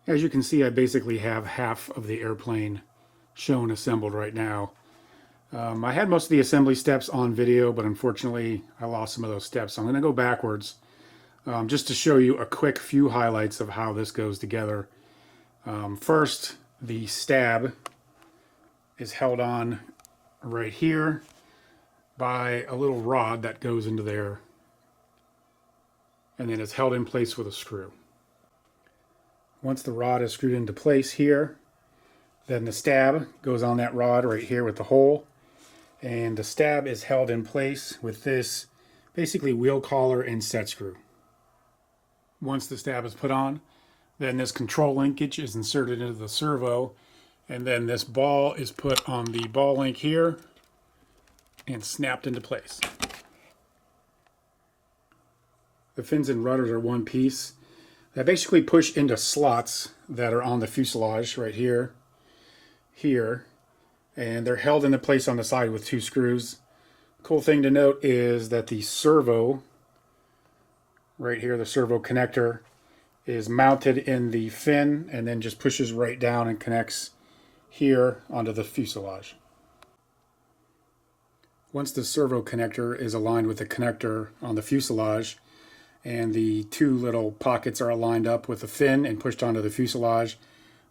As you can see, I basically have half of the airplane shown assembled right now. I had most of the assembly steps on video, but unfortunately I lost some of those steps. So I'm going to go backwards just to show you a quick few highlights of how this goes together. First, the stab is held on right here by a little rod that goes into there, and then it's held in place with a screw. Once the rod is screwed into place here, then the stab goes on that rod right here with the hole, and the stab is held in place with this basically wheel collar and set screw. Once the stab is put on, then this control linkage is inserted into the servo, and then this ball is put on the ball link here and snapped into place. The fins and rudders are one piece. They basically push into slots that are on the fuselage right here, here, and they're held into place on the side with two screws. Cool thing to note is that the servo, right here, the servo connector, is mounted in the fin and then just pushes right down and connects here onto the fuselage. Once the servo connector is aligned with the connector on the fuselage, and the two little pockets are aligned up with the fin and pushed onto the fuselage,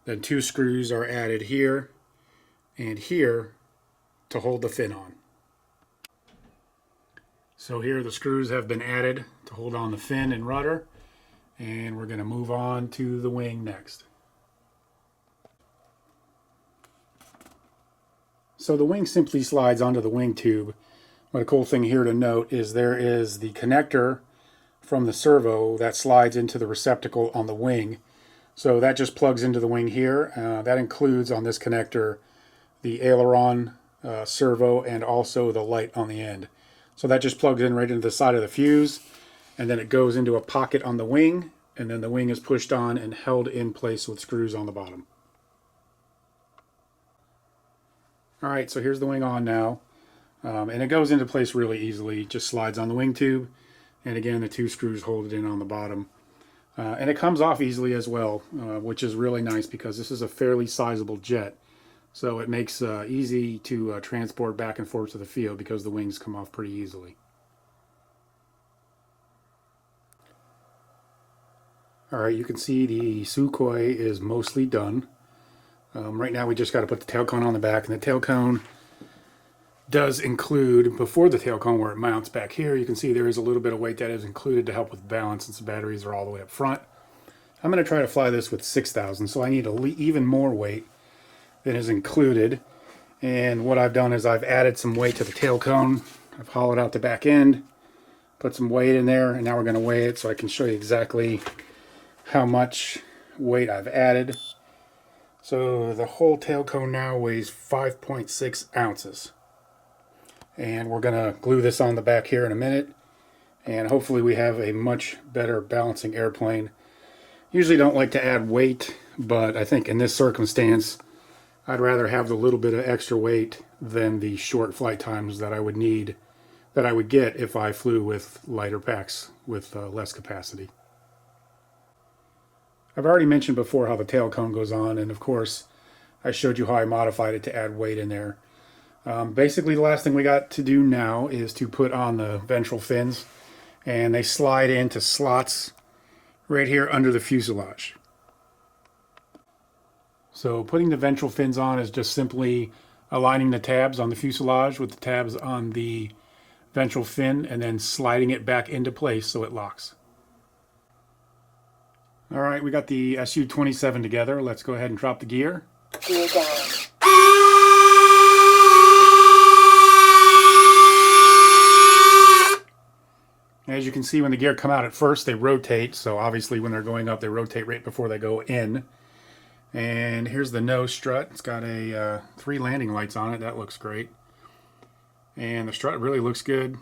then two screws are added here and here to hold the fin on. So here the screws have been added to hold on the fin and rudder, and we're going to move on to the wing next. So the wing simply slides onto the wing tube. But a cool thing here to note is there is the connector from the servo that slides into the receptacle on the wing. So that just plugs into the wing here. That includes on this connector the aileron, servo, and also the light on the end. So that just plugs in right into the side of the fuse, and then it goes into a pocket on the wing, and then the wing is pushed on and held in place with screws on the bottom. Alright, so here's the wing on now, and it goes into place really easily. It just slides on the wing tube, and again the two screws hold it in on the bottom. And it comes off easily as well, which is really nice because this is a fairly sizable jet. So it makes easy to transport back and forth to the field because the wings come off pretty easily. Alright, you can see the Sukhoi is mostly done. Right now we just got to put the tail cone on the back, and the tail cone does include, before the tail cone where it mounts back here, you can see there is a little bit of weight that is included to help with balance since the batteries are all the way up front. I'm going to try to fly this with 6,000, so I need even more weight than is included. And what I've done is I've added some weight to the tail cone. I've hollowed out the back end, put some weight in there, and now we're going to weigh it so I can show you exactly how much weight I've added. So the whole tail cone now weighs 5.6 ounces. And we're going to glue this on the back here in a minute, and hopefully we have a much better balancing airplane. Usually don't like to add weight, but I think in this circumstance I'd rather have the little bit of extra weight than the short flight times that I would get if I flew with lighter packs with less capacity. I've already mentioned before how the tail cone goes on, and of course I showed you how I modified it to add weight in there. Basically the last thing we got to do now is to put on the ventral fins, and they slide into slots right here under the fuselage. So putting the ventral fins on is just simply aligning the tabs on the fuselage with the tabs on the ventral fin and then sliding it back into place so it locks. Alright, we got the SU-27 together. Let's go ahead and drop the gear. Gear down. As you can see, when the gear come out at first, they rotate. So obviously when they're going up, they rotate right before they go in. And here's the nose strut. It's got a 3 landing lights on it. That looks great. And the strut really looks good.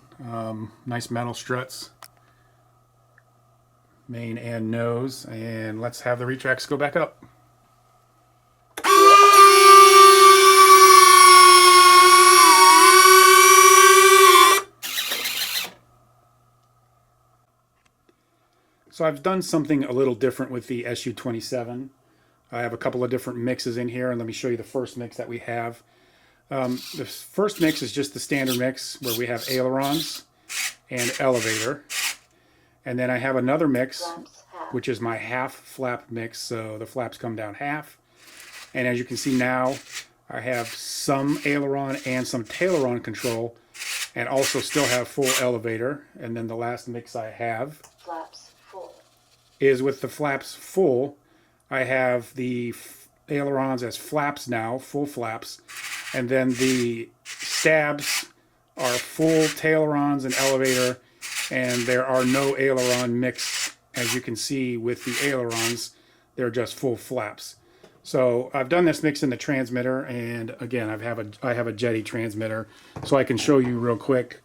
Nice metal struts. Main and nose. And let's have the retracts go back up. So I've done something a little different with the SU-27. I have a couple of different mixes in here, and let me show you the first mix that we have. The first mix is just the standard mix where we have ailerons and elevator. And then I have another mix, which is my half flap mix, so the flaps come down half. And as you can see now, I have some aileron and some taileron control, and also still have full elevator. And then the last mix I have flaps full is with the flaps full. I have the ailerons as flaps now, full flaps, and then the stabs are full tailerons and elevator, and there are no aileron mixed, as you can see with the ailerons. They're just full flaps. So I've done this mix in the transmitter, and again, I have a Jetty transmitter, so I can show you real quick.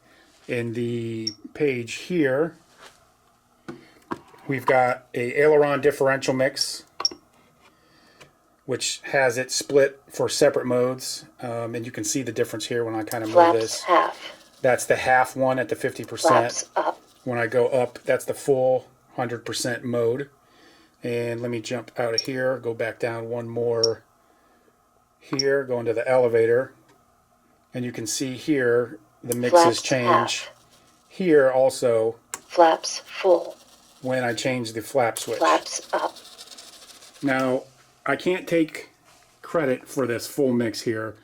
In the page here, we've got a aileron differential mix, which has it split for separate modes, and you can see the difference here when I kind of move this. Half. That's the half one at the 50%. Flaps up. When I go up, that's the full 100% mode. And let me jump out of here, go back down one more here, go into the elevator, and you can see here the mixes change. Half. Here also, flaps full. When I change the flap switch. Flaps up. Now, I can't take credit for this full mix here.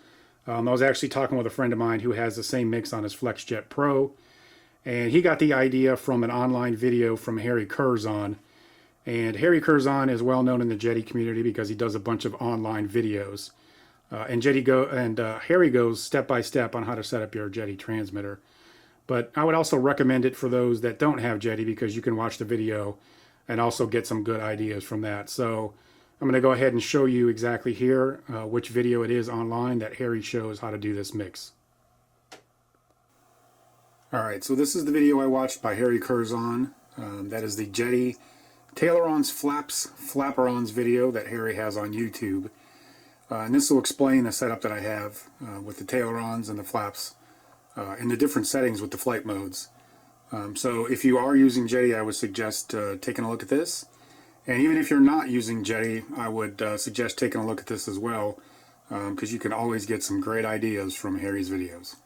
I was actually talking with a friend of mine who has the same mix on his FlexJet Pro, and he got the idea from an online video from Harry Curzon. And Harry Curzon is well known in the Jetty community because he does a bunch of online videos. Harry goes step by step on how to set up your Jetty transmitter. But I would also recommend it for those that don't have Jetty, because you can watch the video and also get some good ideas from that. So I'm going to go ahead and show you exactly here which video it is online that Harry shows how to do this mix. Alright, so this is the video I watched by Harry Curzon. That is the Jetty Tailerons Flaps Flapperons video that Harry has on YouTube. And this will explain the setup that I have with the tailerons and the flaps in the different settings with the flight modes. So if you are using Jetty, I would suggest taking a look at this. And even if you're not using Jetty, I would suggest taking a look at this as well, because you can always get some great ideas from Harry's videos.